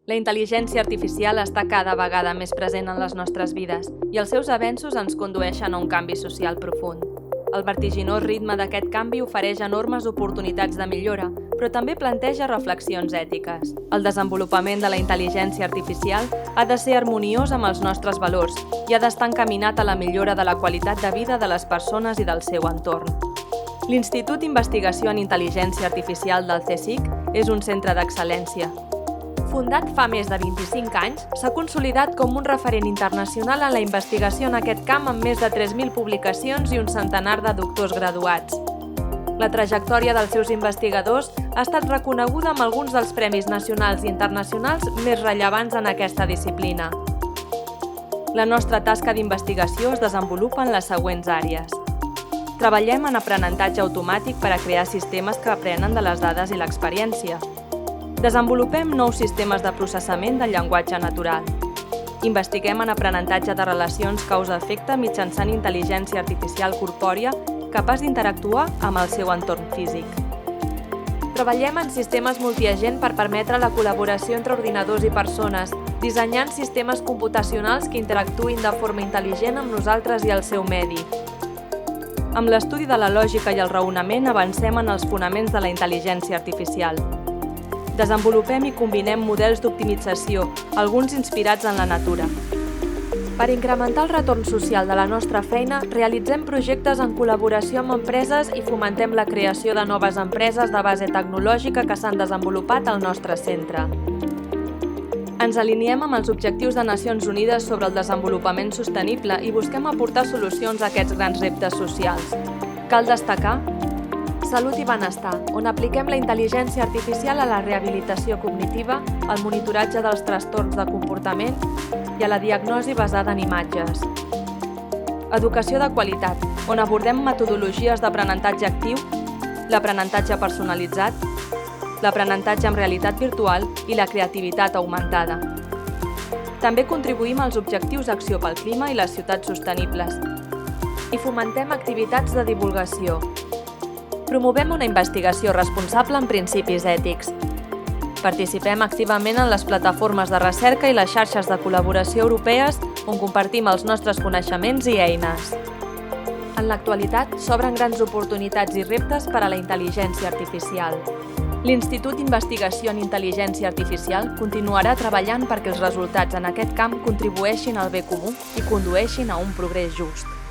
La intel·ligència artificial està cada vegada més present en les nostres vides i els seus avenços ens condueixen a un canvi social profund. El vertiginós ritme d'aquest canvi ofereix enormes oportunitats de millora, però també planteja reflexions ètiques. El desenvolupament de la intel·ligència artificial ha de ser harmoniós amb els nostres valors i ha d'estar encaminat a la millora de la qualitat de vida de les persones i del seu entorn. L'Institut d'Investigació en Intel·ligència Artificial del CSIC és un centre d'excel·lència. Fundat fa més de 25 anys, s'ha consolidat com un referent internacional en la investigació en aquest camp amb més de 3.000 publicacions i un centenar de doctors graduats. La trajectòria dels seus investigadors ha estat reconeguda amb alguns dels premis nacionals i internacionals més rellevants en aquesta disciplina. La nostra tasca d'investigació es desenvolupa en les següents àrees. Treballem en aprenentatge automàtic per a crear sistemes que aprenen de les dades i l'experiència. Desenvolupem nous sistemes de processament del llenguatge natural. Investiguem en aprenentatge de relacions causa-efecte mitjançant intel·ligència artificial corpòria capaç d'interactuar amb el seu entorn físic. Treballem en sistemes multiagent per permetre la col·laboració entre ordinadors i persones, dissenyant sistemes computacionals que interactuïn de forma intel·ligent amb nosaltres i el seu medi. Amb l'estudi de la lògica i el raonament avancem en els fonaments de la intel·ligència artificial. Desenvolupem i combinem models d'optimització, alguns inspirats en la natura. Per incrementar el retorn social de la nostra feina, realitzem projectes en col·laboració amb empreses i fomentem la creació de noves empreses de base tecnològica que s'han desenvolupat al nostre centre. Ens aliniem amb els objectius de Nacions Unides sobre el desenvolupament sostenible i busquem aportar solucions a aquests grans reptes socials. Cal destacar Salut i benestar, on apliquem la intel·ligència artificial a la rehabilitació cognitiva, al monitoratge dels trastorns de comportament i a la diagnosi basada en imatges. Educació de qualitat, on abordem metodologies d'aprenentatge actiu, l'aprenentatge personalitzat, l'aprenentatge amb realitat virtual i la creativitat augmentada. També contribuïm als objectius d'acció pel clima i les ciutats sostenibles. I fomentem activitats de divulgació. Promovem una investigació responsable en principis ètics. Participem activament en les plataformes de recerca i les xarxes de col·laboració europees on compartim els nostres coneixements i eines. En l'actualitat, s'obren grans oportunitats i reptes per a la intel·ligència artificial. L'Institut d'Investigació en Intel·ligència Artificial continuarà treballant perquè els resultats en aquest camp contribueixin al bé comú i condueixin a un progrés just.